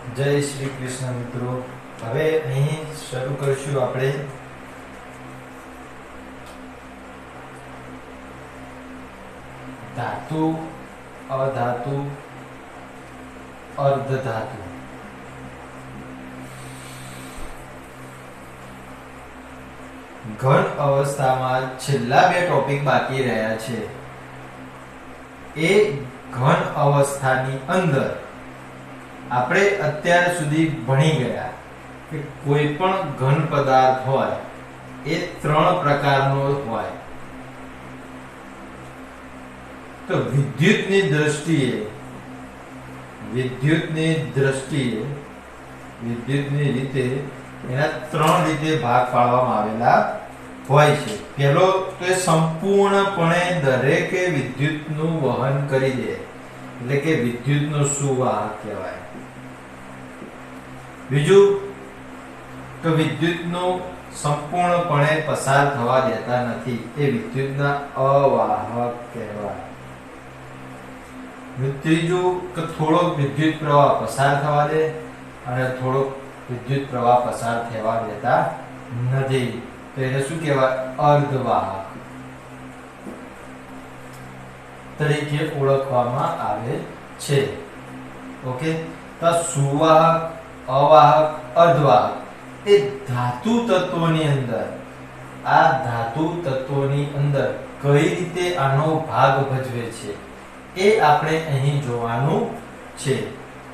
જય શ્રી કૃષ્ણ મિત્રો. હવે અહીં શરૂ કરીશું આપણે ધાતુ, અધાતુ, અર્ધધાતુ. ઘન અવસ્થામાં છેલ્લા બે ટોપિક બાકી રહ્યા છે. એ ઘન અવસ્થાની અંદર આપણે અત્યાર સુધી ભણી ગયા કે કોઈ પણ ઘન પદાર્થ હોય એ ત્રણ પ્રકારનો હોય. તો વિદ્યુતની રીતે એના ત્રણ રીતે ભાગ પાડવામાં આવેલા હોય છે. પહેલો તો એ સંપૂર્ણપણે દરેકે વિદ્યુતનું વહન કરી દે, એટલે કે વિદ્યુતનો સુવાહક કહેવાય. બીજું તો વિદ્યુતનું સંપૂર્ણપણે પસાર થવા દેતા નથી, એ વિદ્યુતના અવાહક કહેવાય. ત્રીજું કે થોડો વિદ્યુત પ્રવાહ પસાર થવા દે અને થોડો વિદ્યુત પ્રવાહ પસાર થવા દેતા નથી, તો એને શું કહેવાય? અર્ધવાહક તરીકે ઓળખવામાં આવે છે. ઓકે, તો સુવાહક, અવાહક, અર્ધવાહક એ ધાતુ તત્વોની અંદર કઈ રીતે આનો ભાગ ભજવે છે એ આપણે અહીં જોવાનું છે.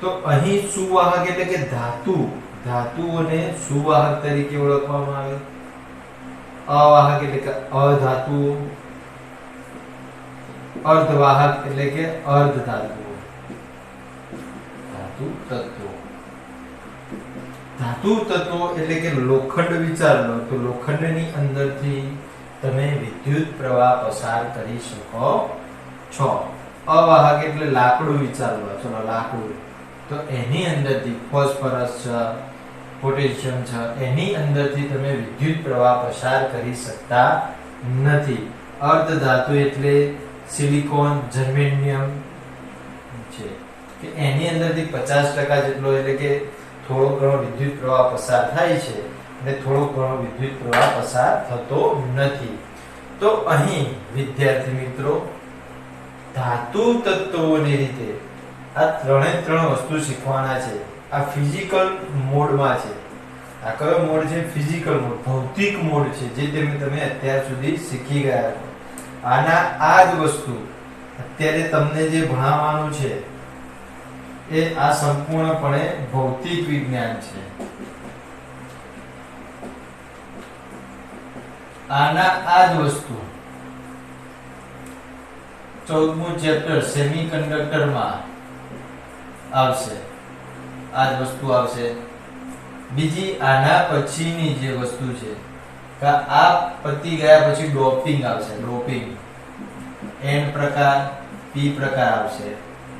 તો અહીં સુવાહક એટલે કે ધાતુઓને સુવાહક તરીકે ઓળખવામાં આવે. અવાહક એટલે કે અધાતુઓ, અર્ધવાહક એટલે કે અર્ધધાતુઓ. ધાતુ તત્વો એટલે કે લોખંડ વિચાર લો તો લોખંડની અંદરથી તમે વિદ્યુત પ્રવાહ પસાર કરી શકો છો. અવાહક એટલે લાકડું વિચાર લો, ચલો લાકડું, તો એની અંદરથી ફોસ્ફરસ છે, પોટેશિયમ છે, એની અંદરથી તમે વિદ્યુત પ્રવાહ પસાર કરી શકતા નથી. અર્ધધાતુ એટલે સિલિકોન, જર્મેનિયમ છે કે એની અંદરથી 50% જેટલો એટલે કે થોડો ઘણો વિદ્યુત પ્રવાહ પસાર થાય છે અને થોડો ઘણો વિદ્યુત પ્રવાહ પસાર થતો નથી. તો અહીં વિદ્યાર્થી મિત્રો ધાતુ તત્વોની રીતે આ ત્રણ વસ્તુ શીખવાના છે. આ ફિઝિકલ મોડમાં છે. આ કયો મોડ છે? ફિઝિકલ મોડ, ભૌતિક મોડ છે, જે તમે અત્યાર સુધી શીખી ગયા છો. આના આ જ વસ્તુ અત્યારે તમને જે ભણાવવાનું છે એ આ સંપૂર્ણપણે ભૌતિક વિજ્ઞાન છે. આના આ જ વસ્તુ 14મું ચેપ્ટર સેમિકન્ડક્ટર માં આવશે. આ જ વસ્તુ આવશે. બીજી આના પછીની જે વસ્તુ છે કે આ પતી ગયા પછી ડોપિંગ આવશે. ડોપિંગ N પ્રકાર, P પ્રકાર આવશે.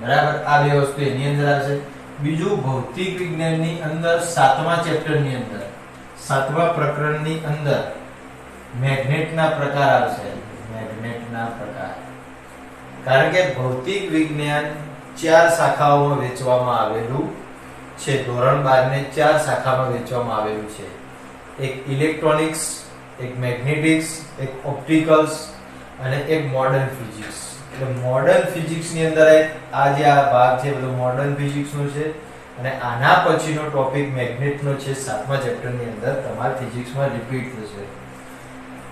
બરાબર, આ બે વસ્તુ એની અંદર આવશે. બીજું ભૌતિક વિજ્ઞાનની અંદર 7મા ચેપ્ટરની અંદર 7મા પ્રકરણની અંદર મેગ્નેટના પ્રકાર આવશે. મેગ્નેટના પ્રકાર, કારણ કે ભૌતિક વિજ્ઞાન 4 શાખાઓમાં વહેંચવામાં આવેલું છે. ધોરણ 12 ને 4 શાખામાં વહેંચવામાં આવેલું છે. એક ઇલેક્ટ્રોનિક્સ, એક મેગ્નેટિક્સ, એક ઓપ્ટિકલ્સ અને એક મોડર્ન ફિઝિક્સ. એટલે મોડર્ન ફિઝિક્સ ની અંદર આ જે આ ભાગ છે બધો મોડર્ન ફિઝિક્સ નો છે અને આના પછીનો ટોપિક મેગ્નેટ નો છે. 7મા ચેપ્ટર ની અંદર તમારા ફિઝિક્સમાં રિપીટ થશે.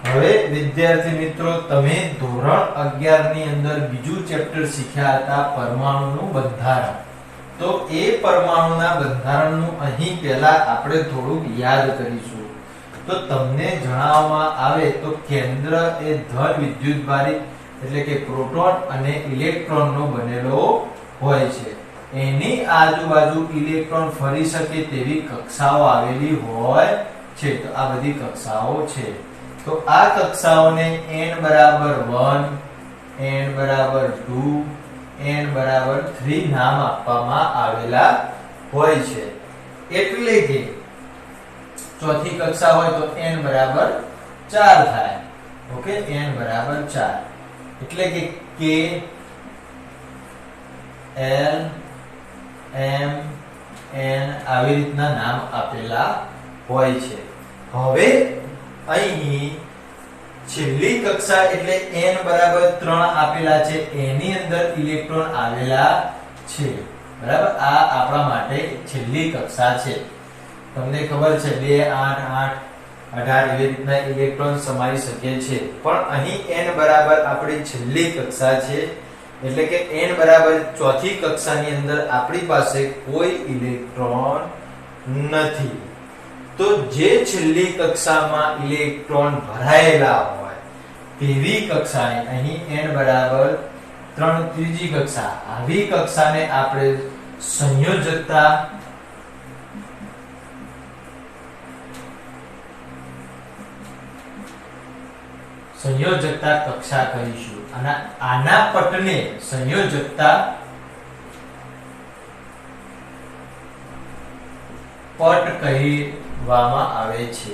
હવે વિદ્યાર્થી મિત્રો તમે ધોરણ 11 ની અંદર બીજું ચેપ્ટર શીખ્યા હતા પરમાણુનું બંધારણ. તો એ પરમાણુના બંધારણનું અહીં પહેલા આપણે થોડુંક યાદ કરીશું. તો તમને જણાવવામાં આવે તો કેન્દ્ર એ ધન વિદ્યુતભારિત એટલે કે પ્રોટોન અને ઇલેક્ટ્રોનનો બનેલો હોય છે. એની આજુબાજુ ઇલેક્ટ્રોન ફરી શકે તેવી કક્ષાઓ આવેલી હોય છે. તો આ બધી કક્ષાઓ છે. તો આ કક્ષાઓને n બરાબર 1, n બરાબર 2, n બરાબર 3 નામ આપવામાં આવેલા હોય છે. એટલે કે ચોથી કક્ષા હોય તો n બરાબર 4 થાય. ઓકે, n બરાબર 4 એટલે કે K L M n આવી રીતના નામ આપેલા હોય છે. હવે અહીં છેલ્લી કક્ષા એટલે n બરાબર 3 આપેલા છે, એની અંદર ઇલેક્ટ્રોન આવેલા છે. બરાબર, આ આપણા માટે છેલ્લી કક્ષા છે. તમને ખબર છે 2 8 8 18 એવી રીતના ઇલેક્ટ્રોન સમાઈ શકે છે, પણ અહીં n બરાબર આપણી છેલ્લી કક્ષા છે, એટલે કે n બરાબર ચોથી કક્ષાની અંદર આપણી પાસે કોઈ ઇલેક્ટ્રોન નથી. તો જે છેલ્લી કક્ષામાં ઇલેક્ટ્રોન ભરાયેલા હોય તેવી કક્ષાને અહીં n બરાબર 3 ત્રીજી કક્ષા, આવી કક્ષાને આપણે સંયોજકતા કક્ષા કહીશું. અને આના પટને સંયોજકતા પટ કહેવામાં આવે છે.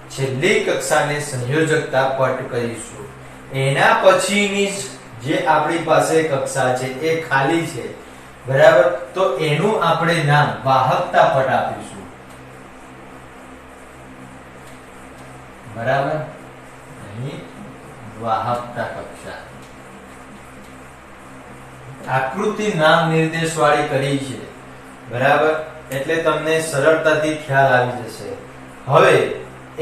છેલ્લી કક્ષાને સંયોજકતા પટ કહીશું. એના પછીની જે આપણી પાસે કક્ષા છે એ ખાલી છે. બરાબર, તો એનું આપણે નામ વાહકતા પટ આપીશું. બરાબર, અહીં વાહકતા કક્ષા. આકૃતિ નામ નિર્દેશ વાળી કરી છે. બરાબર, એટલે તમને સરળતાથી ખ્યાલ આવી જશે. હવે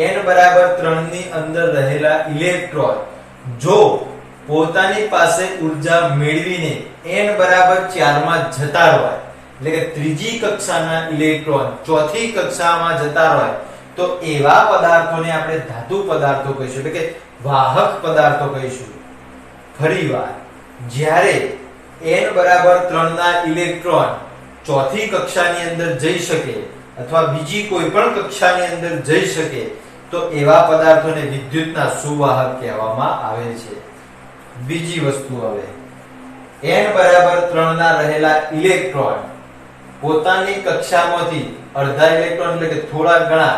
n બરાબર 3 ની અંદર રહેલા ઇલેક્ટ્રોન જો પોતાની પાસે ઊર્જા મેળવીને n બરાબર 4 માં જતા રહે, એટલે કે ત્રીજી કક્ષાના ઇલેક્ટ્રોન ચોથી કક્ષામાં જતા રહે, તો એવા પદાર્થોને આપણે ધાતુ પદાર્થો કહીશું, એટલે કે વાહક પદાર્થો કહીશું. ફરીવાર, જ્યારે n બરાબર 3 ના ઇલેક્ટ્રોન ચોથી કક્ષાની અંદર જઈ શકે અથવા બીજી કોઈ પણ કક્ષાની અંદર જઈ શકે, તો એવા પદાર્થોને વિદ્યુતના સુવાહક કહેવામાં આવે છે. બીજી વસ્તુ, હવે n બરાબર 3 ના રહેલા ઇલેક્ટ્રોન પોતાની કક્ષામાંથી અડધા ઇલેક્ટ્રોન એટલે કે થોડા ઘણા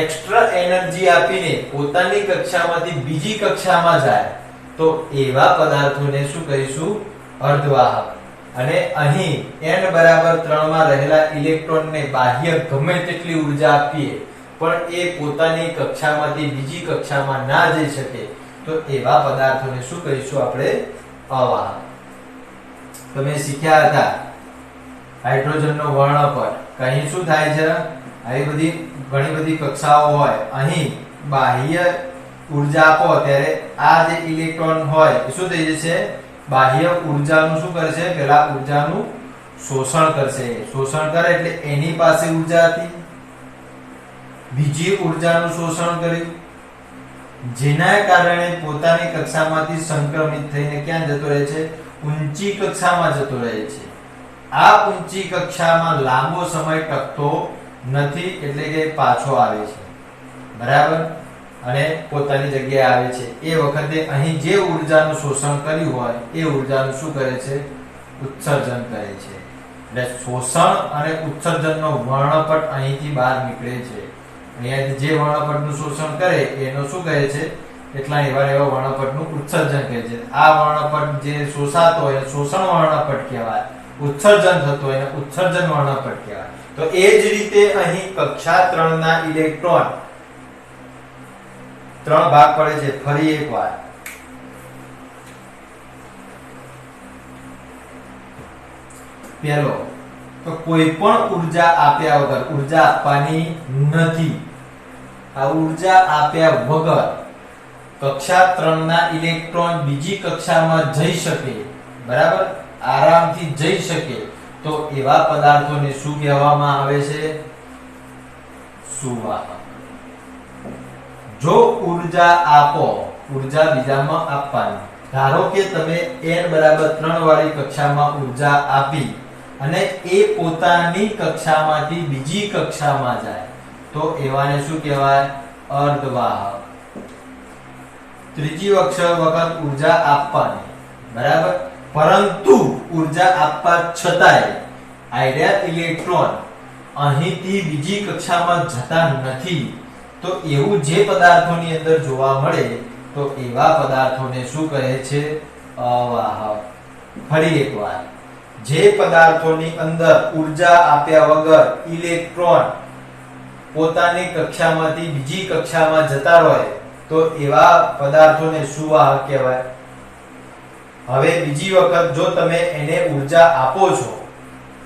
એક્સ્ટ્રા એનર્જી આપીને પોતાની કક્ષામાંથી બીજી કક્ષામાં જાય, તો એવા પદાર્થોને શું કહીશું? અર્ધવાહક. અને અહીં n બરાબર 3 માં રહેલા ઇલેક્ટ્રોનને બાહ્ય ગમે તેટલી ઊર્જા આપીએ પણ એ પોતાની કક્ષામાંથી બીજી કક્ષામાં ના જઈ શકે, તો એવા પદાર્થોને શું કહીશું આપણે? અવાહક. તમે શીખ્યા હતા હાઇડ્રોજનનો વર્ણપટ. અહીં શું થાય છે? આવી બધી ઘણી બધી કક્ષાઓ હોય, અહીં બાહ્ય ઊર્જા આપો ત્યારે આ જે ઇલેક્ટ્રોન હોય એ શું થઈ જશે? બાહ્ય ઊર્જાનું શું કરશે? પેલા ઊર્જાનું શોષણ કરશે. શોષણ કરે એટલે એની પાસે ઊર્જા હતી, બીજી ઊર્જાનું શોષણ કર્યું, જેના કારણે પોતાની કક્ષામાંથી સંક્રમિત થઈને ક્યાં જતો રહે છે? ઊંચી કક્ષામાં જતો રહે છે. આ ઊંચી કક્ષામાં લાંબો સમય ટકતો નથી, એટલે કે પાછો આવે છે. બરાબર, અને પોતાની જગ્યાએ આવે છે. એ વખતે અહીં જે ઊર્જાનું શોષણ કર્યું હોય એ ઊર્જાનું શું કરે છે? ઉત્સર્જન કરે છે. એટલે શોષણ અને ઉત્સર્જનનો વર્ણપટ અહીંથી બહાર નીકળે છે. અહીંયા જે વર્ણપટનું શોષણ કરે એનો શું કહે છે? એટલા એવા વર્ણપટનું ઉત્સર્જન કહે છે. આ વર્ણપટ જે શોષાતો હોય શોષણ વર્ણપટ કહેવાય, ઉત્સર્જન થતો હોય ઉત્સર્જન વર્ણપટ કહેવાય. તો એ જ રીતે અહીં કક્ષા 3 ના ઇલેક્ટ્રોન 3 ભાગ પડે છે. ફરી એકવાર, પહેલો તો કોઈ પણ ઊર્જા આપ્યા વગર, ઊર્જા આપવાની નથી, આ ઊર્જા આપ્યા વગર કક્ષા 3 ના ઇલેક્ટ્રોન બીજી કક્ષામાં જઈ શકે, બરાબર, આરામથી જઈ શકે, તો એવા પદાર્થોને શું કહેવામાં આવે છે? સુવાહક. જો ઊર્જા આપો, ઊર્જા બીજામાં આપવાની. ધારો કે તમે n બરાબર 3 વાળી કક્ષામાં ઊર્જા આપી અને એ પોતાની કક્ષામાંથી બીજી કક્ષામાં જાય, તો એવાને શું કહેવાય? અર્ધવાહક. ત્રીજી વખત ઊર્જા આપવાની, બરાબર, પરંતુ ઊર્જા આપવા છતાંય આઈડિયા ઇલેક્ટ્રોન અહીંથી બીજી કક્ષામાં જતા નથી, તો એવું જે પદાર્થોની અંદર જોવા મળે તો એવા પદાર્થોને શું કહે છે? અવાહક. ફરી એકવાર, જે પદાર્થોની અંદર ઉર્જા આપ્યા વગર ઇલેક્ટ્રોન પોતાની કક્ષામાંથી બીજી કક્ષામાં જતા રહે તો એવા પદાર્થોને સુવાહક કહેવાય. હવે બીજી વખત જો તમે એને ઉર્જા આપો છો,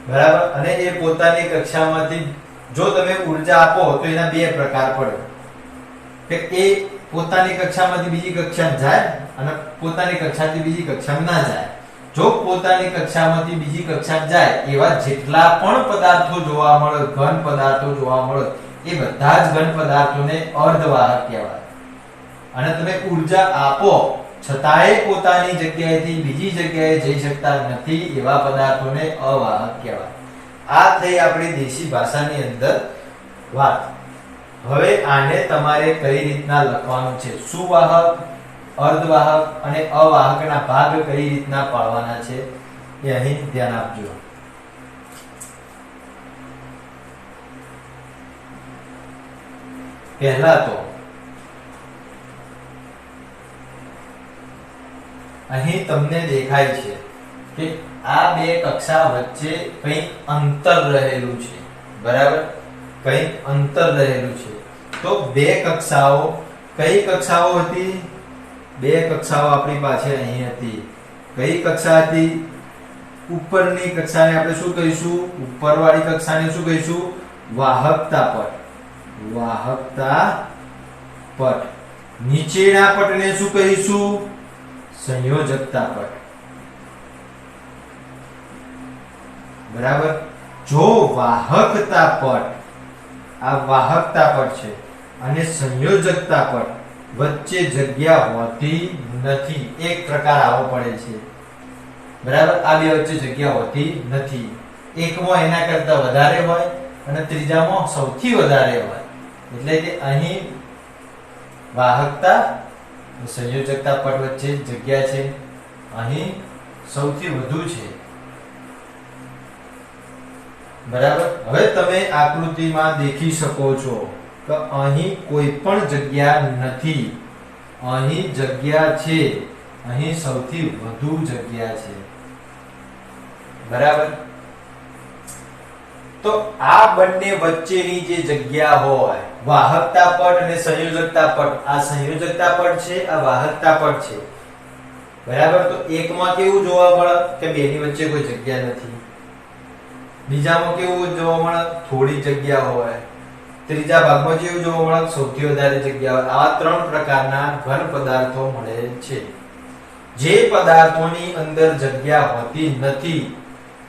બરાબર, અને એ પોતાની કક્ષામાંથી જો તમે ઉર્જા આપો તો એના બે પ્રકાર પડે કે એ પોતાની કક્ષામાંથી બીજી કક્ષામાં જાય અને પોતાની કક્ષાથી બીજી કક્ષામાં ના જાય. જો પોતાની કક્ષામાંથી બીજી કક્ષામાં જાય એવા જેટલા પણ પદાર્થો જોવા મળે, ઘન પદાર્થો જોવા મળે, એ બધા જ ઘન પદાર્થોને અર્ધવાહક કહેવાય. અને તમે ઉર્જા આપો છતાંય પોતાની જગ્યાએથી બીજી જગ્યાએ જઈ શકતા નથી એવા પદાર્થોને અવાહક કહેવાય. આ થઈ આપણી દેશી ભાષાની અંદર વાત. હવે આને તમારે કઈ રીતના લખવાનું છે, સુવાહક, અર્ધવાહક અને અવાહકના ભાગ કઈ રીતના પાડવાના છે એ અહીં ધ્યાન આપજો. પહેલા તો અહીં તમને દેખાય છે કે આ બે કક્ષા વચ્ચે કંઈક અંતર રહેલું છે, બરાબર, કંઈક અંતર રહેલું છે. તો બે કક્ષાઓ, કઈ કક્ષાઓ હતી? બે કક્ષાઓ આપણી પાસે અહીં હતી. કઈ કક્ષા હતી? ઉપરની કક્ષાને આપણે શું કહીશું? ઉપરવાળી કક્ષાને શું કહીશું? વાહકતા પટ. વાહકતા પટ. નીચેના પટને શું કહીશું? સંયોજકતા પટ. બરાબર. જો વાહકતા પટ, આ વાહકતા પટ છે, અને સંયોજકતા પટ વચ્ચે જગ્યા હોતી નથી. એક પ્રકાર આવો પડે છે, બરાબર. આ બે વચ્ચે જગ્યા હોતી નથી. એકમાં એના કરતા વધારે હોય અને ત્રીજામાં સૌથી વધારે હોય. એટલે કે અહીં વાહકતા સંયોજકતા પટ વચ્ચે જગ્યા છે, અહીં સૌથી વધુ છે, બરાબર. હવે તમે આકૃતિમાં દેખી શકો છો કે અહીં કોઈ પણ જગ્યા નથી, અહીં જગ્યા છે, અહીં સૌથી વધુ જગ્યા છે, બરાબર. તો આ બંને વચ્ચેની જે જગ્યા હોય, વાહકતા પટ અને સંયોજકતા પટ, આ સંયોજકતા પટ છે, આ વાહકતા પટ છે, બરાબર. તો એકમાં કેવું જોવા મળે કે બેની વચ્ચે કોઈ જગ્યા નથી. બીજામાં કેવું જોવા મળે? થોડી જગ્યા હોય. ત્રીજા ભાગમાં કેવું જોવા મળે? સૌથી વધારે જગ્યા હોય. આવા ત્રણ પ્રકારના ઘન પદાર્થો મળે છે. જે પદાર્થોની અંદર જગ્યા હોતી નથી,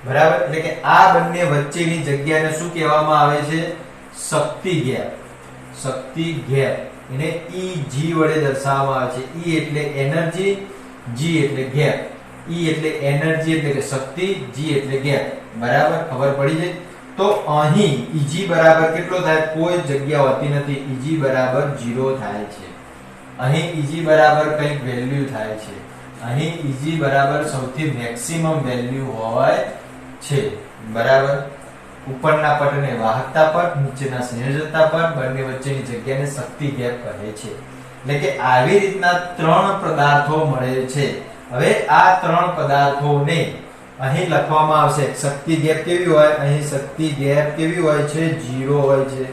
બરાબર, એટલે કે આ બંને વચ્ચેની જગ્યાને શું કહેવામાં આવે છે? શક્તિ ગેપ. શક્તિ ગેપ. એને EG વડે દર્શાવવામાં આવે છે. E એટલે એનર્જી, G એટલે ગેપ. E એટલે એનર્જી એટલે કે શક્તિ, G એટલે ગેપ, બરાબર. ખબર પડી જાય. તો અહીં EG બરાબર કેટલો થાય? કોઈ જગ્યા હોતી નથી. EG બરાબર 0 થાય છે. અહીં EG બરાબર કંઈક વેલ્યુ થાય છે. અહીં EG બરાબર સૌથી મેક્સિમમ વેલ્યુ હોય છે, બરાબર. ઉપરના પટને વાહકતા પટ, નીચેના સંયોજકતા પટ, બંને વચ્ચેની જગ્યાને શક્તિ ગેપ કહે છે. એટલે કે આવી રીતના ત્રણ પદાર્થો મળે છે. હવે આ ત્રણ પદાર્થોને અહીં લખવામાં આવશે. શક્તિ ગેપ કેવી હોય? અહીં શક્તિ ગેપ કેવી હોય છે? 0 હોય છે.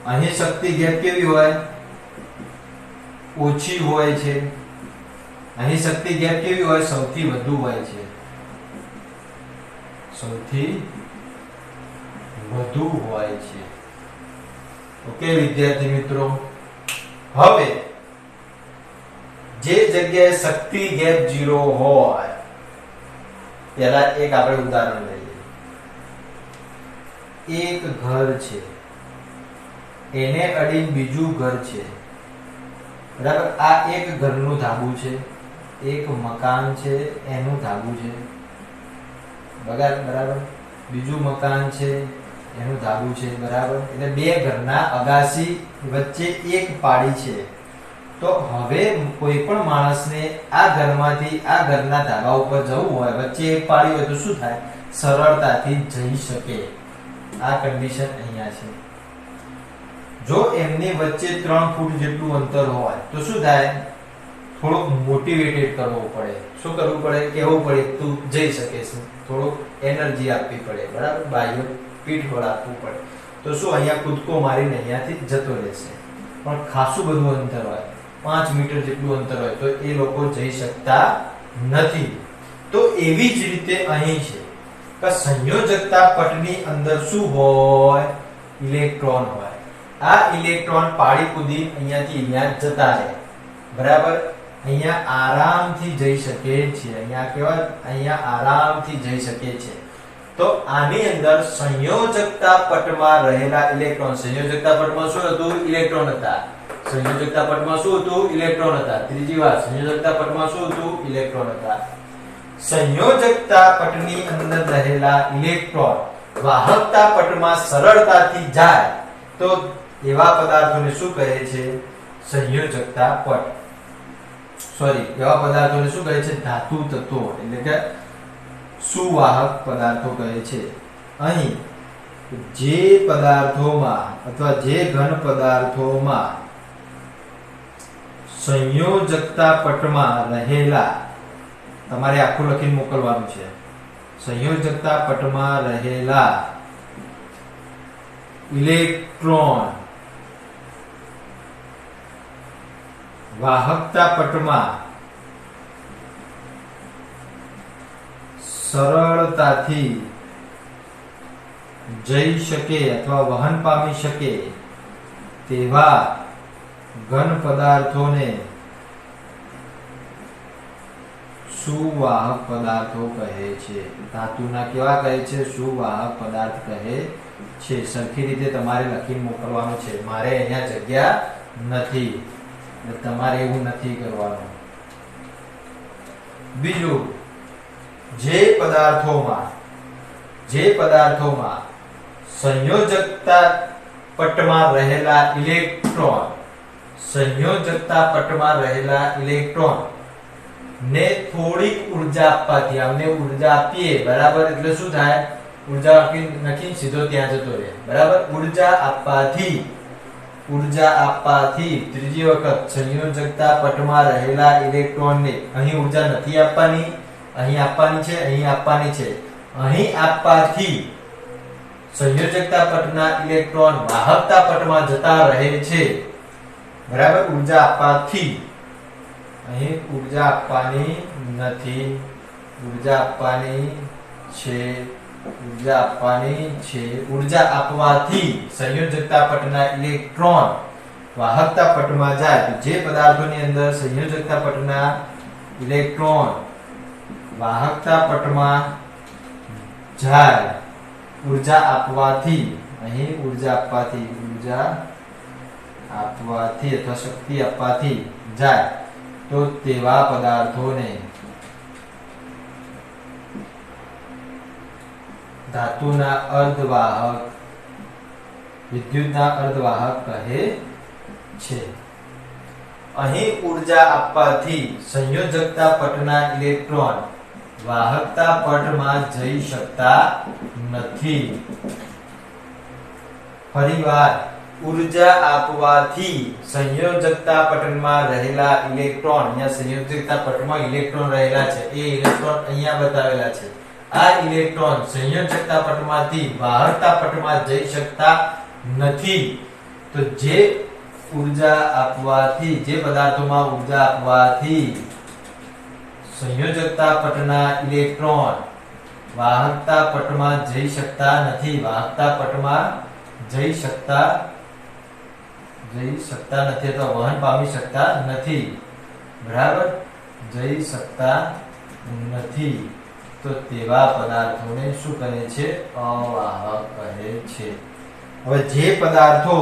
અહીં શક્તિ ગેપ કેવી હોય? ઓછી હોય છે. અહીં શક્તિ ગેપ કેવી હોય? સૌથી વધુ હોય છે. સૌથી વધુ હોય છે. ઓકે વિદ્યાર્થી મિત્રો, હવે જે જગ્યાએ શક્તિ ગેપ 0 હોય, પહેલા એક આપણે ઉદાહરણ લઈએ. એક ઘર છે, એને અડીને બીજું ઘર છે, બરાબર. આ એક ઘરનું ધાબુ છે, એક મકાન છે એનું ધાબુ છે, બરાબર. બીજું મકાન છે એનું ધાબુ છે, બરાબર. એટલે બે ઘરના અગાસી વચ્ચે એક પાડી છે. તો હવે કોઈ પણ માણસને આ ઘરમાંથી આ ઘરના ધાબા ઉપર જવું હોય, વચ્ચે એક પાડી હોય તો શું થાય? સરળતાથી જઈ શકે. આ કન્ડિશન અહીંયા છે. જો એમની વચ્ચે 3 ફૂટ જેટલું અંતર હોય તો શું થાય? થોડુંક મોટિવેટેડ કરવું પડે. શું કરવું પડે? કહેવું પડે તું જઈ શકે છે, થોડું એનર્જી આપવી પડે, બરાબર, બાહ્ય પીઠ બળ આપવું પડે. તો શું અહીંયા કૂદકો મારીને અહીંયાથી જતો રહેશે. પણ ખાસું બધું અંતર હોય, 5 મીટર જેટલું અંતર હોય, તો એ લોકો જઈ શકતા નથી. તો એવી જ રીતે અહીં છે કે સંયોજકતા પટની અંદર શું હોય? ઇલેક્ટ્રોન હોય. આ ઇલેક્ટ્રોન પાડી કૂદી અહીંયાથી અહીંયા જતા રહે, બરાબર. અહીંયા આરામથી જઈ શકે છે. અહીંયા કેવા? અહીંયા આરામથી જઈ શકે છે. તો આની અંદર સંયોજકતા પટમાં રહેલા ઇલેક્ટ્રોન, સંયોજકતા પટમાં શું હતું? ઇલેક્ટ્રોન હતા. સંયોજકતા પટમાં શું હતું? ઇલેક્ટ્રોન હતા. ત્રીજી વાત, સંયોજકતા પટમાં શું હતું? ઇલેક્ટ્રોન હતા. સંયોજકતા પટની અંદર રહેલા ઇલેક્ટ્રોન વાહકતા પટમાં સરળતાથી જાય તો એવા પદાર્થોને શું કહે છે? સંયોજકતા પટ. સોરી, એવા પદાર્થોને શું કહે છે? ધાતુ તત્વો, એટલે કે સુવાહક પદાર્થો કહે છે. અહીં જે પદાર્થોમાં અથવા જે ઘન પદાર્થોમાં સંયોજકતા પટમાં રહેલા, તમારે આખું લખીને મોકલવાનું છે, સંયોજકતા પટમાં રહેલા ઇલેક્ટ્રોન વાહકતા પટમાં સરળતાથી જઈ શકે અથવા વહન પામી શકે તેવા ઘન પદાર્થોને સુવાહક પદાર્થો કહે છે. ધાતુના કેવા કહે છે? સુવાહક પદાર્થ કહે છે. સરખી રીતે તમારે લખીને મોકલવાનું છે. મારે અહીંયા જગ્યા નથી, તમારે એવું નથી કરવાનું. બીજું, જે પદાર્થોમાં સંયોજકતા પટમાં રહેલા ઇલેક્ટ્રોન, સંયોજકતા પટમાં રહેલા ઇલેક્ટ્રોન ને થોડીક ઉર્જા આપવાથી, આમને ઉર્જા આપીએ, બરાબર, એટલે શું થાય? ઉર્જા નખી સીધો ત્યાં જતો રહે, બરાબર. ઉર્જા આપવાથી ત્રીજી વખત સંયોજકતા પટમાં રહેલા ઇલેક્ટ્રોનને, અહીં ઉર્જા નથી આપવાની, અહીં આપવાની છે, અહીં આપવાની છે, અહીં આપવાથી સંયોજકતા પટના ઇલેક્ટ્રોન વાહકતા પટમાં જતા રહે છે, બરાબર. ઉર્જા આપવાથી, અહીં ઉર્જા આપવાની નથી, ઉર્જા આપવાની છે, ઉર્જા આપવાની છે. ઉર્જા આપવાથી સંયોજકતા પટના ઇલેક્ટ્રોન વાહકતા પટમાં જાય. જે પદાર્થોની અંદર સંયોજકતા પટના ઇલેક્ટ્રોન વાહકતા પટમાં જાય, ઉર્જા આપવાથી, અહીં ઉર્જા આપવાથી અથવા શક્તિ આપવાથી જાય તો તેવા પદાર્થોને ધાતુના અર્ધવાહક, વિદ્યુતના અર્ધવાહક કહે છે. અહીં ઉર્જા આપવાથી સંયોજકતા પટના ઇલેક્ટ્રોન વાહકતા પટમાં જઈ શકતા નથી. ફરીવાર, ઉર્જા આપવાથી સંયોજકતા પટમાં રહેલા ઇલેક્ટ્રોન, અહીંયા સંયોજકતા પટમાં ઇલેક્ટ્રોન રહેલા છે, એ ઇલેક્ટ્રોન અહીંયા બતાવેલા છે. આ ઇલેક્ટ્રોન સંયોજકતા પટમાંથી વાહકતા પટમાં જઈ શકતા નથી. તો જે ઉર્જા આપવાથી, જે પદાર્થોમાં ઉર્જા આપવાથી સંયોજકતા પટના ઇલેક્ટ્રોન વાહકતા પટમાં જઈ શકતા નથી, વાહકતા પટમાં જઈ શકતા નથી તો વહન પામી શકતા નથી, બરાબર, જઈ શકતા નથી, તો તેવા પદાર્થોને શું કહે છે? અવાહક કહે છે. હવે જે પદાર્થો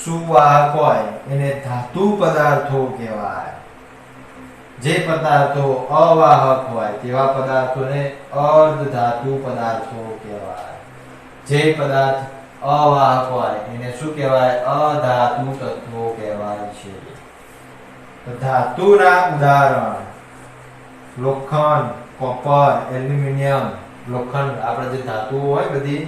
સુવાહક હોય એને ધાતુ પદાર્થો કહેવાય. જે પદાર્થો અવાહક હોય તેવા પદાર્થોને અર્ધધાતુ પદાર્થો કહેવાય. જે પદાર્થ અવાહક હોય એને શું કહેવાય? અધાતુ તત્વો કહેવાય છે. ધાતુના ઉદાહરણ લોખંડ, કોપર, એલ્યુમિનિયમ. લોખંડ, આપણે જે ધાતુઓ હોય બધી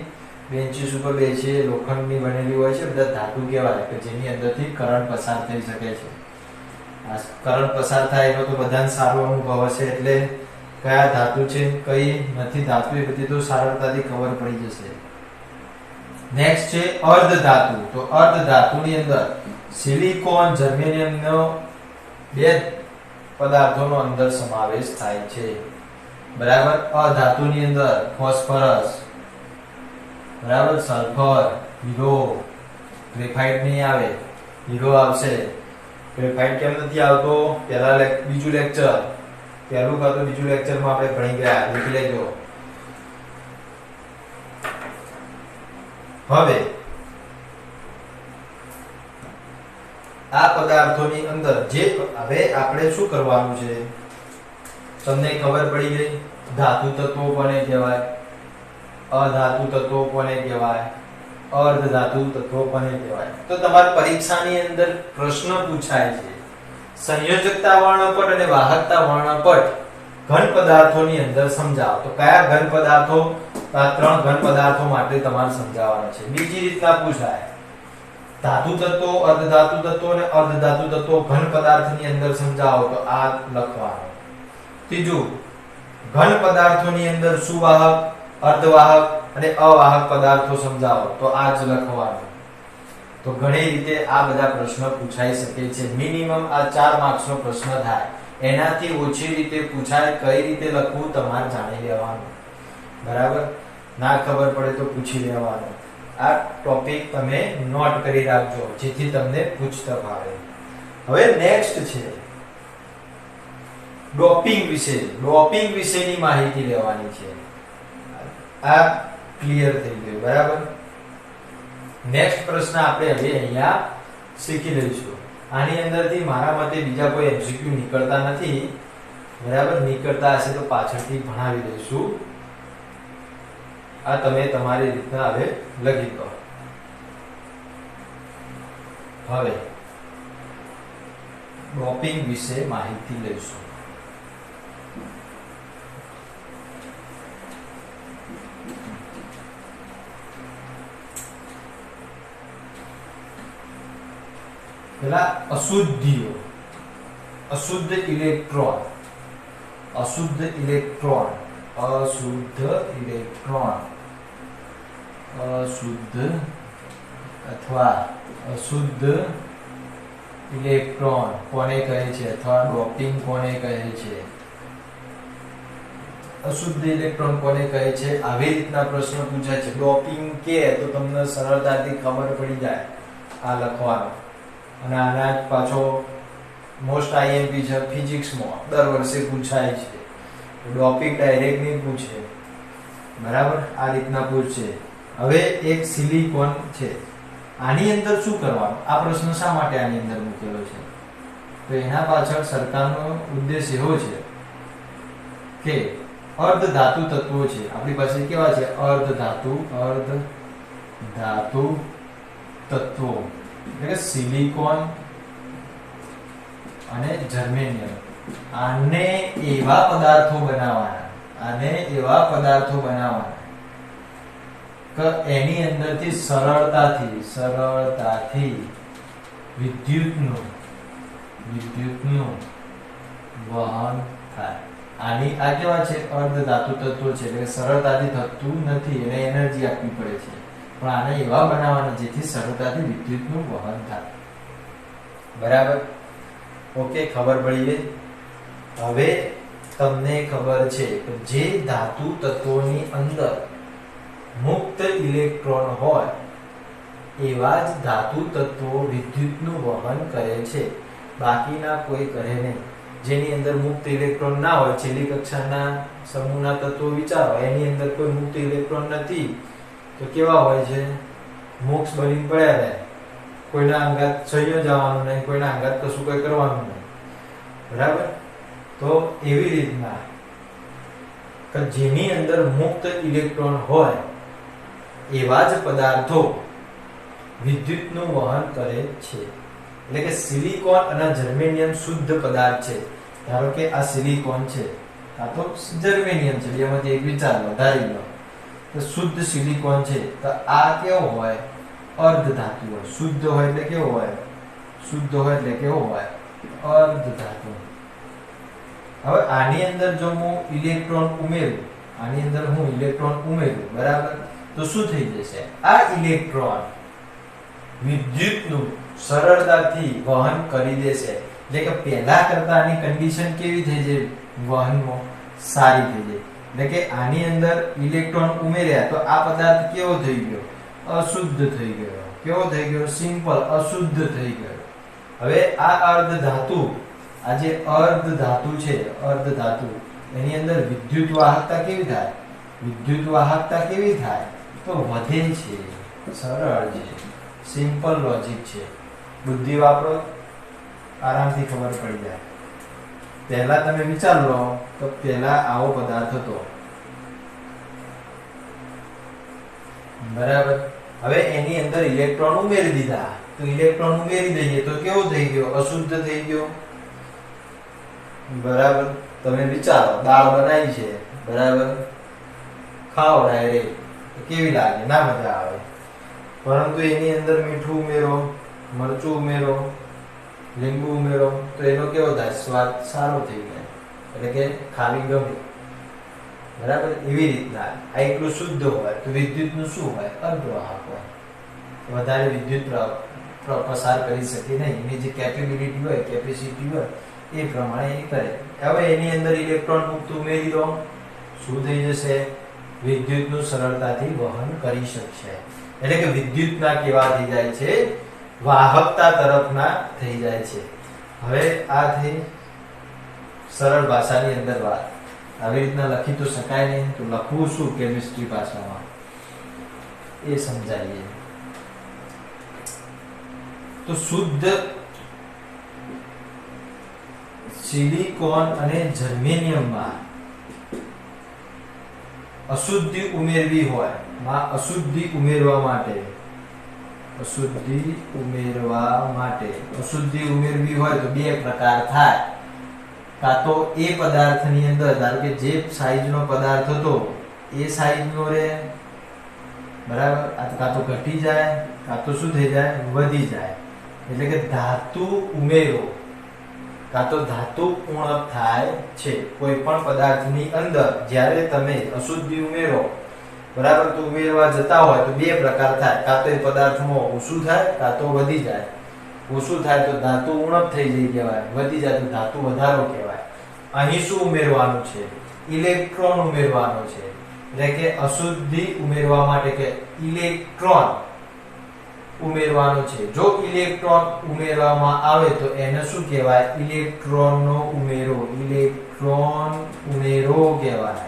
બેન્ચીસ ઉપર બેસીએ લોખંડની બનેલી હોય છે, બધા ધાતુ કહેવાય કે જેની અંદરથી કરંટ પસાર થઈ શકે છે. આ કરંટ પસાર થાય એનો તો બધાને સારો અનુભવ હશે, એટલે કયા ધાતુ છે કઈ નથી ધાતુ એ બધી તો સરળતાથી ખબર પડી જશે. નેક્સ્ટ છે અર્ધ ધાતુ. તો અર્ધ ધાતુની અંદર સિલિકોન જર્મેનિયમનો બે પદાર્થોનો અંદર સમાવેશ થાય છે. બરાબર. અધાતુની અંદર ફોસ્ફરસ, બરાબર, સલ્ફર, હીરો, ગ્રેફાઇટ નહીં આવે, હીરો આવશે. ગ્રેફાઇટ કેમ નથી આવતો? પહેલા બીજું લેક્ચર, પહેલું કાં તો બીજું લેક્ચરમાં આપણે ભણી ગયા, લખી લેજો. હવે આ પદાર્થોની અંદર જે હવે આપણે શું કરવાનું છે તમને ખબર પડી ગઈ. ધાતુ તત્વો કોને કહેવાય, અધાતુ તત્વો કોને કહેવાય, અર્ધ ધાતુ તત્વો કોને કહેવાય. તો તમારી પરીક્ષાની અંદર પ્રશ્ન પૂછાય છે સંયોજકતા વર્ણપટ અને વાહકતા વર્ણપટ ઘન પદાર્થોની અંદર સમજાવો. તો કયા ઘન પદાર્થો? આ ત્રણ ઘન પદાર્થો માટે તમારે સમજાવવાના છે. બીજી રીતના પૂછાય ધાતુ તત્વો, અર્ધ ધાતુ તત્વો અને અર્ધ ધાતુ તત્વો ઘન પદાર્થની અંદર સમજાવો. તો આ લખવાનું. ત્રીજું ઘન પદાર્થોની અંદર સુવાહક, અર્ધવાહક અને અવાહક પદાર્થો સમજાવો. તો આ જ લખવાનું. તો ઘણી રીતે આ બધા પ્રશ્નો પૂછાઈ શકે છે. મિનિમમ આ 4 માર્ક્સનો પ્રશ્ન થાય. એનાથી ઓછી રીતે પૂછાય, કઈ રીતે લખવું તમારે જાણી લેવાનું. બરાબર. ના ખબર પડે તો પૂછી લેવાનું. આ ટોપિક તમે નોટ કરી રાખજો જેથી તમને પૂછતા ફાવે. હવે નેક્સ્ટ છે ડોપિંગ વિશે. ડોપિંગ વિશેની માહિતી લેવાની છે. આ ક્લિયર થઈ ગયું. બરાબર. નેક્સ્ટ પ્રશ્ન આપણે હવે અહીંયા શીખી લઈશું. આની અંદરથી મારા મતે બીજા કોઈ એમસીક્યુ નીકળતા નથી. બરાબર. નીકળતા હશે તો પાછળથી ભણાવી દઈશું. આ તમે તમારી રીતના હવે લખી દો. હવે ડોપિંગ વિશે માહિતી લઈશું. પેલા અશુદ્ધિઓ, અશુદ્ધ ઇલેક્ટ્રોન, અશુદ્ધ ઇલેક્ટ્રોન, અશુદ્ધ ઇલેક્ટ્રોન, અશુદ્ધ અથવા અશુદ્ધ ઇલેક્ટ્રોન કોને કહે છે અથવા ડોપિંગ કોને કહે છે, અશુદ્ધ ઇલેક્ટ્રોન કોને કહે છે, આવી રીતના પ્રશ્ન પૂછાય છે. ડોપિંગ કે તો તમને સરળતાથી ખબર પડી જાય આ લખવાનું. અને આના પાછો મોસ્ટ આઈએમપી છે ફિઝિક્સમાં, દર વર્ષે પૂછાય છે. ડોપિંગ ડાયરેક્ટ નહીં પૂછે. બરાબર. આ રીતના પૂછશે. હવે એક સિલિકોન છે, આની અંદર શું કરવાનું? આ પ્રશ્ન શા માટે આની અંદર મૂકેલો છે? તો એના પાછળ સરકારનો ઉદ્દેશ એવો છે કે અર્ધ ધાતુ તત્વો છે આપણી પાસે. કેવા છે? અર્ધ ધાતુ, અર્ધ ધાતુ તત્વો એટલે કે સિલિકોન અને જર્મેનિયમ. આને એવા પદાર્થો બનાવવાના, આને એવા પદાર્થો બનાવવાના કે એની અંદરથી સરળતાથી વિદ્યુતનું વહન થાય. આની આ કેવા છે? અર્ધ ધાતુ તત્વો છે એટલે સરળતાથી થતું નથી, એને એનર્જી આપવી પડે છે. પણ આને એવા બનાવવાના જેથી સરળતાથી વિદ્યુતનું વહન થાય. બરાબર. ઓકે, ખબર પડી ગઈ. હવે તમને ખબર છે કે જે ધાતુ તત્વોની અંદર મુક્ત ઇલેક્ટ્રોન હોય એવા જ ધાતુ તત્વો વિદ્યુતનું વહન કરે છે, બાકીના કોઈ કરે નહીં. જેની અંદર મુક્ત ઇલેક્ટ્રોન ના હોય, છેલ્લી કક્ષાના સમૂહના તત્વો વિચારો, એની અંદર કોઈ મુક્ત ઇલેક્ટ્રોન નથી તો કેવા હોય છે? મોક્ષ બની પડ્યા રહે. કોઈના અંગાત સહયો જવાનું નહીં, કોઈના અંગાત કશું કઈ કરવાનું નહીં. બરાબર. તો એવી રીતના કે જેની અંદર મુક્ત ઇલેક્ટ્રોન હોય એવા જ પદાર્થો વિદ્યુતનું વહન કરે છે. એટલે કે સિલિકોન અને જર્મેનિયમ શુદ્ધ પદાર્થ છે. ધારો કે આ સિલિકોન છે, આ તો જર્મેનિયમ છે, બેમાંથી એક વિચાર લો, ધારી લો તો શુદ્ધ સિલિકોન છે. તો આ કેવો હોય? અર્ધ ધાતુ હોય. શુદ્ધ હોય એટલે કેવો હોય? શુદ્ધ હોય એટલે કેવો હોય? અર્ધ ધાતુ. હવે આની અંદર જો હું ઇલેક્ટ્રોન ઉમેરું, આની અંદર હું ઇલેક્ટ્રોન ઉમેરું, બરાબર, તો શું થઈ જશે? આ ઇલેક્ટ્રોન વિદ્યુતનું સરળતાથી વહન કરી દેશે. એટલે કે પહેલા કરતા આની કન્ડિશન કેવી થઈ છે? વહનમાં સારી થઈ જાય. એટલે કે આની અંદર ઇલેક્ટ્રોન ઉમેર્યા તો આ પદાર્થ કેવો થઈ ગયો? અશુદ્ધ થઈ ગયો. કેવો થઈ ગયો? સિમ્પલ અશુદ્ધ થઈ ગયો. હવે આ અર્ધ ધાતુ, આ જે અર્ધ ધાતુ છે, અર્ધ ધાતુ, એની અંદર વિદ્યુત વાહકતા કેવી થાય? વિદ્યુત વાહકતા કેવી થાય? તો વધે છે. સરળ છે, સિમ્પલ લોજિક છે. બુદ્ધિ વાપરો, આરામથી ખબર પડી જાય. પહેલા તમે વિચાર લો તો પહેલા આવો પદાર્થ હતો, બરાબર. હવે એની અંદર ઇલેક્ટ્રોન ઉમેરી દીધા, તો ઇલેક્ટ્રોન ઉમેરી દઈએ તો કેવો થઈ ગયો? અશુદ્ધ થઈ ગયો, બરાબર. તમે વિચારો, દાળ બનાવી છે, બરાબર, ખાઓ ડાયરેક્ટ, કેવી લાગે? ના મજા આવે. પરંતુ એની અંદર મીઠું ઉમેરો, મરચું ઉમેરો, લીંબુ ઉમેરો, તો એનો કેવો થાય? સ્વાદ સારો થઈ જાય, એટલે કે ખાવી ગમે, બરાબર. એવી રીતના આ એટલું શુદ્ધ હોય તો વિદ્યુતનું શું હોય? અર્ધવાહક હોય. વધારે વિદ્યુત પસાર કરી શકે નહીં. એની જે કેપેબિલિટી હોય, કેપેસિટી હોય, એ પ્રમાણે એ કરે. હવે એની અંદર ઇલેક્ટ્રોન મુક્ત ઉમેરી દો, શું થઈ જશે? વિદ્યુતનું સરળતાથી વહન કરી શકશે. એટલે કે વિદ્યુતના કેવા થઈ જાય છે? વાહકતા તરફના થઈ જાય છે. હવે આ થઈ સરળ ભાષાની અંદર વાત. આવી રીતના લખી તો શકાય નહીં, તો લખવું શું કેમિસ્ટ્રી ભાષામાં એ સમજાવીએ. તો શુદ્ધ સિલિકોન અને જર્મેનિયમમાં અશુદ્ધિ ઉમેરવી હોય, માં અશુદ્ધિ ઉમેરવા માટે, અશુદ્ધિ ઉમેરવી હોય તો બે પ્રકાર થાય. કાં તો એ પદાર્થની અંદર, ધારો કે જે સાઈઝનો પદાર્થ હતો એ સાઈઝનો રહે, બરાબર, કાં તો ઘટી જાય, કાં તો શું થઈ જાય? વધી જાય. એટલે કે ધાતુ ઉમેરો, કાં તો ધાતુ ઉણપ થાય છે. કોઈ પણ પદાર્થની અંદર જ્યારે તમે અશુદ્ધિ ઉમેરો, બરાબર, તો ઉમેરવા જતા હોય તો બે પ્રકાર થાય. કાં તો એ પદાર્થમાં ઓછું થાય, કાં તો વધી જાય. ઓછું થાય તો ધાતુ ઉણપ થઈ જાય કહેવાય, વધી જાય તો ધાતુ વધારો કહેવાય. અહીં શું ઉમેરવાનું છે? ઇલેક્ટ્રોન ઉમેરવાનો છે. એટલે કે અશુદ્ધિ ઉમેરવા માટે કે ઇલેક્ટ્રોન ઉમેરવાનો છે. જો ઇલેક્ટ્રોન ઉમેરવામાં આવે તો એને શું કહેવાય? ઇલેક્ટ્રોનનો ઉમેરો, ઇલેક્ટ્રોન ઉમેરો કહેવાય.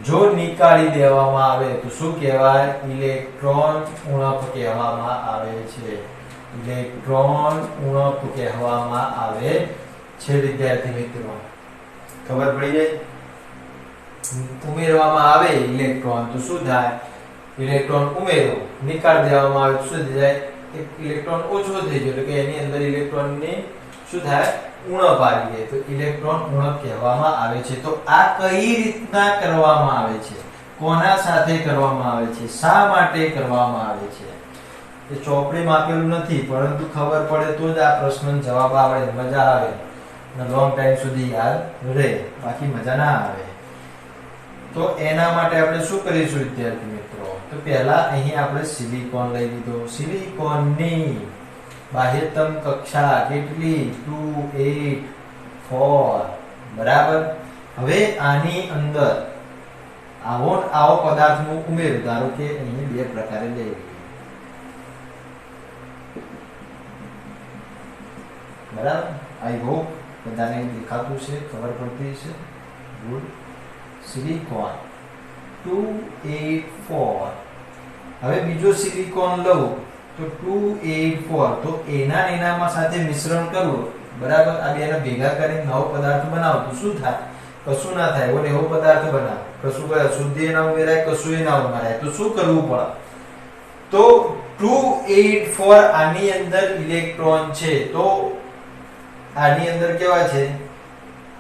જો નીકાળી દેવામાં આવે તો શું કહેવાય? ઇલેક્ટ્રોન ઉણપ કહેવામાં આવે છે. ઇલેક્ટ્રોન ઉણપ કહેવામાં આવે છે. વિદ્યાર્થી મિત્રો, ખબર પડી જાય? ઉમેરવામાં આવે ઇલેક્ટ્રોન તો શું થાય? ઇલેક્ટ્રોન ઉમેરો, નીકાળી દેવામાં આવે તો શું થઈ જાય? એક ઇલેક્ટ્રોન ઓછો થઈ જાય, એટલે કે એની અંદર ઇલેક્ટ્રોનની શું થાય? ઉણપ આવી જાય, તો ઇલેક્ટ્રોન ઉણપ કહેવામાં આવે છે. તો આ કઈ રીતના કરવામાં આવે છે? કોના સાથે કરવામાં આવે છે? શા માટે કરવામાં આવે છે? એ ચોપડીમાં આપેલું નથી, પરંતુ ખબર પડે તો જ આ પ્રશ્નનો જવાબ આવડે, મજા આવે અને લોંગ ટાઈમ સુધી યાદ રહે, બાકી મજા ના આવે. તો એના માટે આપણે શું કરીશું વિદ્યાર્થી મિત્રો? તો પહેલા અહીં આપણે સિલિકોન લઈ લીધો. સિલિકોનની બાહ્યતમ કક્ષા કેટલી? 284, બરાબર. હવે આની અંદર આવો પદાર્થ હું ઉમેરું, ધારો કે અહીં બે પ્રકારે લઈ, બરાબર. આઈ હોપ બધાને દેખાતું છે, ખબર પડતી છે. ગુડ. સિલિકોન 284. હવે બીજો સિલિકોન લઉં તો 284, તો એનામાં સાથે મિશ્રણ કરવું, બરાબર. આ બેને ભેગા કરીને નવો પદાર્થ બનાવો તો શું થાય? કશું ના થાય. ઓને એવો પદાર્થ બનાવો, કશું કઈ અશુદ્ધિ ના ઉમેરાય, કશું ના ઉમેરાય, તો શું કરવું પડે? તો 284 આની અંદર ઇલેક્ટ્રોન છે, તો આની અંદર કેવા છે?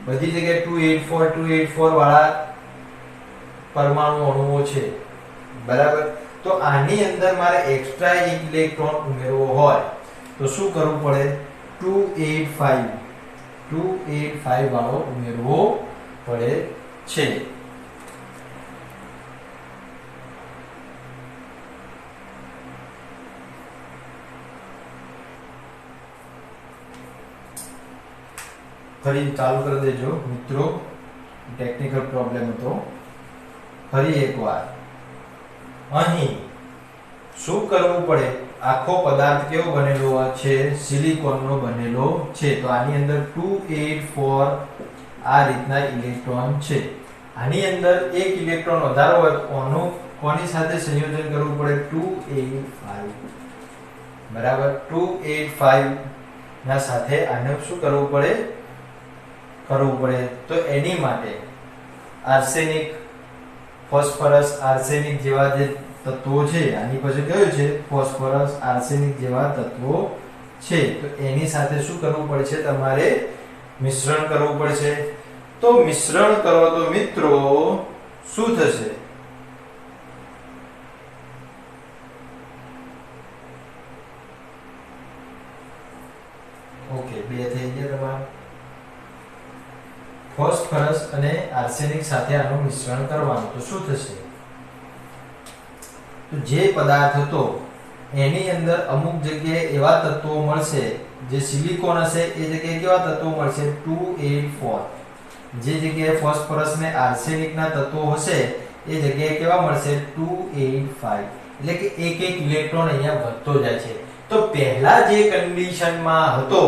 બધી જગ્યાએ 284 વાળા પરમાણુ અણુઓ છે, બરાબર. તો આની અંદર મારે એક્સ્ટ્રા એક ઇલેક્ટ્રોન ઉમેરવો હોય તો શું કરવું પડે? 285 વાળો ઉમેરવો પડે છે. ફરી ચાલુ કરી દેજો મિત્રો, ટેકનિકલ પ્રોબ્લેમ હતો. ફરી એકવાર અહીં શું કરવું પડે? આખો પદાર્થ કેવો બનેલો છે? સિલિકોનનો બનેલો છે. તો આની અંદર 284 આ રીતના ઇલેક્ટ્રોન છે. આની અંદર એક ઇલેક્ટ્રોન વધારો હોય તો આનું કોની સાથે સંયોજન કરવું પડે? 285 બરાબર. 285 ના સાથે આને શું કરવું પડે? તો એની માટે આર્સેનિક, ફોસ્ફરસ, આર્સેનિક જેવા જે તત્વો છે, આની પછી કયું છે? ફોસ્ફરસ, આર્સેનિક જેવા તત્વો છે. તો એની સાથે શું કરવું પડશે? તમારે મિશ્રણ કરવું પડશે. તો મિશ્રણ કરો તો મિત્રો શું થશે? ઓકે, બે થઈ ગયા તમારે. ફોસ્ફરસ અને આર્સેનિક સાથે આનું મિશ્રણ કરવાનું. તો શું થશે? તો જે પદાર્થ હતો એની અંદર અમુક જગ્યાએ એવા તત્વો મળશે, જે સિલિકોન હશે એ જગ્યાએ કેવા તત્વો મળશે? 284. જે જગ્યાએ ફોસ્ફરસ ને આર્સેનિક ના તત્વો હશે એ જગ્યાએ કેવા મળશે? 285. એટલે કે એક એક ઇલેક્ટ્રોન અહીંયા વધતો જાય છે. તો પહેલા જે કન્ડિશનમાં હતો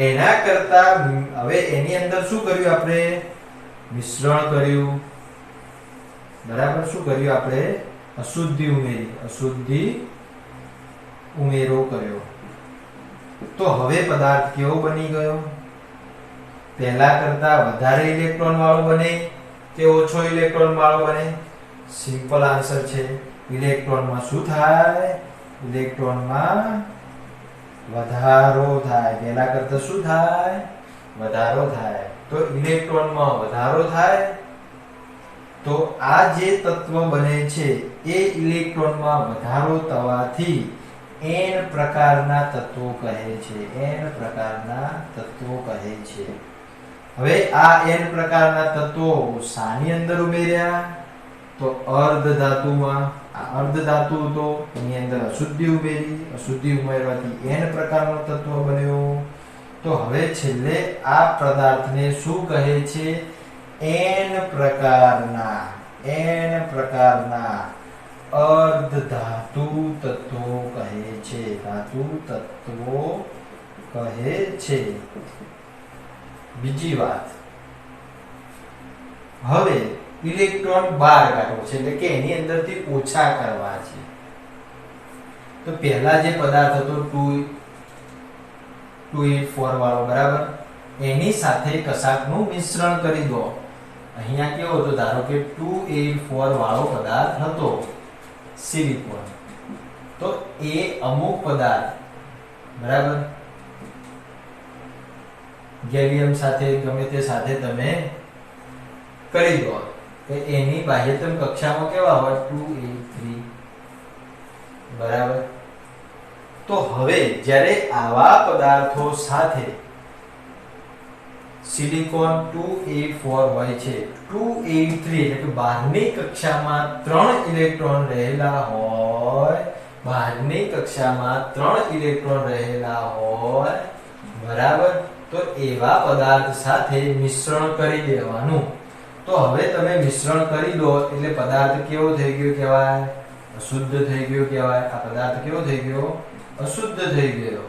એના કરતા હવે એની અંદર શું કર્યું? આપણે મિશ્રણ કર્યું. બરાબર. શું કર્યું? આપણે અશુદ્ધિ ઉમેરી, ઉમેરો કર્યો. તો હવે પદાર્થ કેવો બની ગયો? પહેલા કરતા વધારે ઇલેક્ટ્રોન વાળો બને કે ઓછો ઇલેક્ટ્રોન વાળો બને? સિમ્પલ આન્સર છે. ઇલેક્ટ્રોનમાં શું થાય? ઇલેક્ટ્રોનમાં વધારો થાય. પહેલા કરતા શું થાય? વધારો થાય. તો ઇલેક્ટ્રોનમાં વધારો થાય તો આ જે તત્વ બને છે એ ઇલેક્ટ્રોનમાં વધારો થવાથી n પ્રકારના તત્વો કહે છે. n પ્રકારના તત્વો કહે છે. હવે આ n પ્રકારના તત્વો શાની અંદર ઉમેર્યા? તો અર્ધ ધાતુમાં. આ અર્ધ ધાતુ તો એની અંદર અશુદ્ધિ ઉમેરી, અશુદ્ધિ ઉમેરવાથી n પ્રકારનો તત્વ બન્યો. તો હવે છેલ્લે આ પદાર્થને શું કહે છે? n પ્રકારના અર્ધ ધાતુ તત્વો કહે છે. ધાતુ તત્વો કહે છે. બીજી વાત, હવે ઇલેક્ટ્રોન બહાર કાઢવો છે, એટલે કે એની અંદરથી ઓછા કરવા છે. તો પહેલા જે પદાર્થ હતો 284 વાળો, બરાબર, એની સાથે કશાકનું મિશ્રણ કરી દો. અહીંયા કેવો હતો? ધારો કે 284 વાળો પદાર્થ હતો સિલિકોન. તો એ અમુક પદાર્થ, બરાબર, ગેલિયમ સાથે ગમે તે સાથે તમે કરી દો કે એની બાહ્યતમ કક્ષામાં કેવા હોય? 283. બરાબર. તો હવે જ્યારે આવા પદાર્થો સાથે સિલિકોન 284 હોય છે, 283 એટલે કે બહારની કક્ષામાં 3 ઇલેક્ટ્રોન રહેલા હોય, બહારની કક્ષામાં 3 ઇલેક્ટ્રોન રહેલા હોય, બરાબર, તો એવા પદાર્થ સાથે મિશ્રણ કરી દેવાનું. તો હવે તમે મિશ્રણ કરી દો એટલે પદાર્થ કેવો થઈ ગયો કહેવાય? અશુદ્ધ થઈ ગયો કહેવાય. આ પદાર્થ કેવો થઈ ગયો? અશુદ્ધ થઈ ગયો.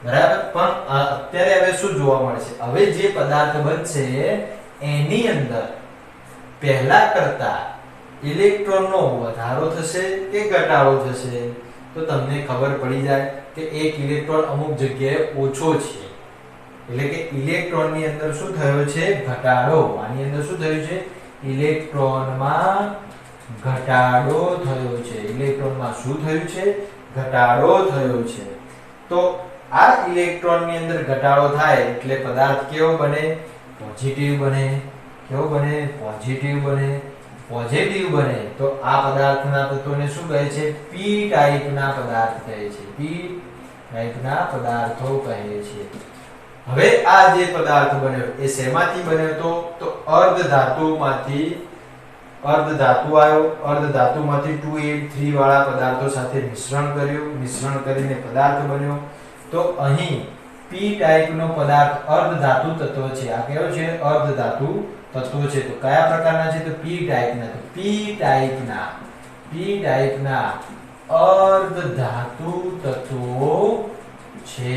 બરાબર. પણ અત્યારે હવે શું જોવા મળશે? હવે જે પદાર્થ બનશે એની અંદર પહેલા કરતા ઇલેક્ટ્રોનનો વધારો થશે કે ઘટાડો થશે? તો તમને ખબર પડી જાય કે એક ઇલેક્ટ્રોન અમુક જગ્યાએ ઓછો છે, એટલે કે ઇલેક્ટ્રોનની અંદર શું થયો છે? ઘટાડો. આની અંદર શું થયું છે? ઇલેક્ટ્રોનમાં ઘટાડો થયો છે. ઇલેક્ટ્રોનમાં શું થયું છે? ઘટાડો થયો છે. તો આ ઇલેક્ટ્રોનની અંદર ઘટાડો થાય એટલે પદાર્થ કેવો બને? પોઝિટિવ બને. કેવો બને? પોઝિટિવ બને. પોઝિટિવ બને તો આ પદાર્થના તત્વોને શું કહે છે? p ટાઈપના પદાર્થ કહે છે. p ટાઈપના પદાર્થો કહે છે. હવે આ જે પદાર્થ બન્યો એ શેમાંથી બન્યો તો અર્ધ ધાતુમાંથી આવ્યો. અર્ધ ધાતુમાંથી 283 વાળા પદાર્થો સાથે મિશ્રણ કર્યું. મિશ્રણ કરીને પદાર્થ બન્યો. તો અહીં p ટાઈપનો પદાર્થ અર્ધ ધાતુ તત્વ છે. આ કેવો છે? અર્ધ ધાતુ તત્વો છે. તો કયા પ્રકારના છે? તો p ટાઈપના. તો p ટાઈપના અર્ધ ધાતુ તત્વો છે.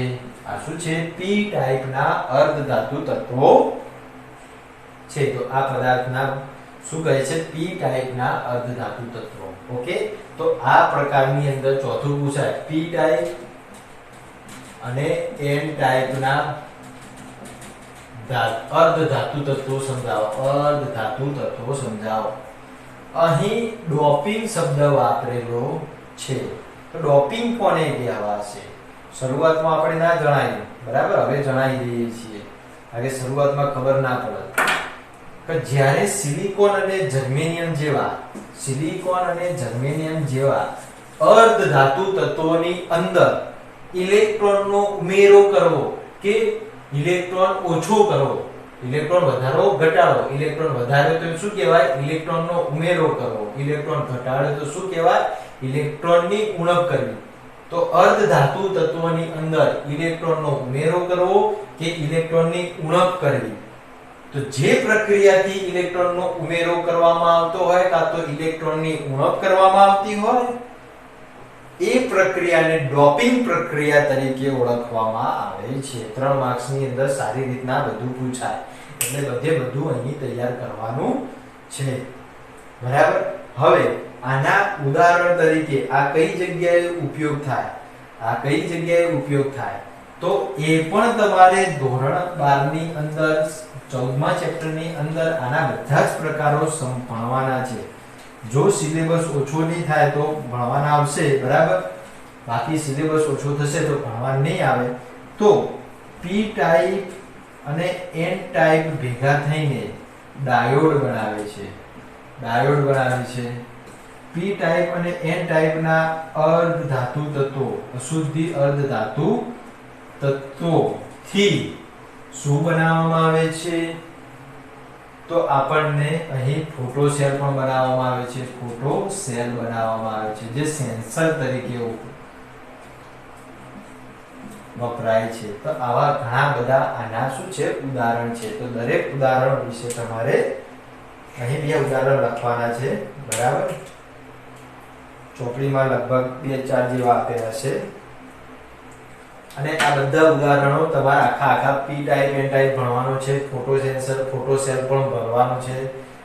આ શું છે? p ટાઈપના અર્ધ ધાતુ તત્વો છે. તો આ પદાર્થના શું કહે છે? p ટાઈપના અર્ધ ધાતુ તત્વો. ઓકે, તો આ પ્રકારની અંદર ચોથું પૂછાય p ટાઈપ અને n ટાઈપના અર્ધ ધાતુ તત્વો સમજાવો. અર્ધ ધાતુ તત્વો સમજાવો. અહીં ડોપિંગ શબ્દ વાપરેલો છે. તો ડોપિંગ કોને કહેવાશે? શરૂઆતમાં આપણે ના જણાવ્યું, બરાબર? હવે જણાવી દઈએ છીએ. હવે શરૂઆતમાં ખબર ના પડે કે જ્યારે સિલિકોન અને જર્મેનિયમ જેવા અર્ધ ધાતુ તત્વોની અંદર ઇલેક્ટ્રોનનો ઉમેરો કરવો કે ઇલેક્ટ્રોન ઓછો કરવો, ઇલેક્ટ્રોન વધારો ઘટાડો. ઇલેક્ટ્રોન વધારે તો શું કહેવાય? ઇલેક્ટ્રોનનો ઉમેરો કરવો. ઇલેક્ટ્રોન ઘટાડે તો શું કહેવાય? ઇલેક્ટ્રોનની ઉણપ કરવી. તો અર્ધ ધાતુ તત્વોની અંદર ઇલેક્ટ્રોનનો ઉમેરો કરવો કે ઇલેક્ટ્રોનની ઉણપ કરવી, તો જે પ્રક્રિયાથી ઇલેક્ટ્રોનનો ઉમેરો કરવામાં આવતો હોય કાં તો ઇલેક્ટ્રોનની ઉણપ કરવામાં આવતી હોય, એ પ્રક્રિયાને ડોપિંગ પ્રક્રિયા તરીકે ઓળખવામાં આવે છે. 3 માર્ક્સની અંદર સારી રીતના બધું પૂછાય, એટલે બધું અહીં તૈયાર કરવાનું છે. બરાબર? હવે આના ઉદાહરણ તરીકે આ કઈ જગ્યાએ ઉપયોગ થાય? તો એ પણ તમારે ધોરણ 12 ની અંદર 14મા ચેપ્ટરની અંદર આના બધા જ પ્રકારો ભણવાના છે. જો સિલેબસ ઓછો નહીં થાય તો ભણવાના આવશે, બરાબર? બાકી સિલેબસ ઓછો થશે તો ભણવા નહીં આવે. તો p ટાઈપ અને n ટાઈપ ભેગા થઈને ડાયોડ બનાવે છે. p ટાઈપ અને n ટાઈપના અર્ધ ધાતુ તત્વો, અશુદ્ધિ અર્ધ ધાતુ તત્વોથી શું બનાવવામાં આવે છે? તો આપણને અહીં ફોટો સેલ પણ બનાવવામાં આવે છે. જે સેન્સર તરીકે વપરાય છે. તો આવા ઘણા બધા આના શું છે? ઉદાહરણ છે. તો દરેક ઉદાહરણ વિશે તમારે અહીં 2 ઉદાહરણ લખવાના છે, બરાબર? ચોપડીમાં લગભગ 2-4 જેવા આપેલા છે. અને આ બધા ઉદાહરણો તમારે આખા p ટાઈપ n ટાઈપ ભણવાનો છે. ફોટો સેન્સર, ફોટો સેલ પણ ભણવાનું છે.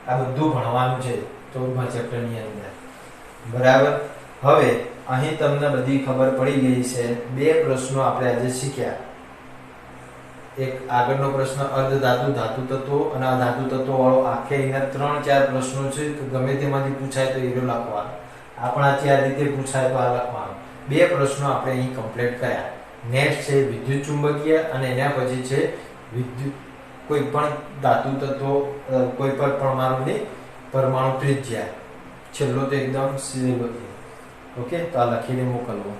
આ બધું ભણવાનું છે 14મા ચેપ્ટરની અંદર, બરાબર? હવે અહીં તમને બધી ખબર પડી ગઈ છે. 2 પ્રશ્નો આપણે આજે શીખ્યા. એક આગળનો પ્રશ્ન અર્ધ ધાતુ તત્વો અને અધાતુ તત્વો વાળો. આખે અહીંયા 3-4 પ્રશ્નો છે. તો ગમે તેમાંથી પૂછાય તો એરો લખવાનો. આપણા 4 રીતે પૂછાય તો આ લખવાનું. 2 પ્રશ્નો આપણે અહીં કમ્પ્લીટ કર્યા. નેક્સ્ટ છે વિદ્યુત ચુંબકીય અને એના પછી છે કોઈ પણ ધાતુ તત્વો, કોઈ પણ પરમાણુ ત્રિજ્યા. છેલ્લો તો એકદમ સીધો. ઓકે, તો આ લખીને મોકલવો.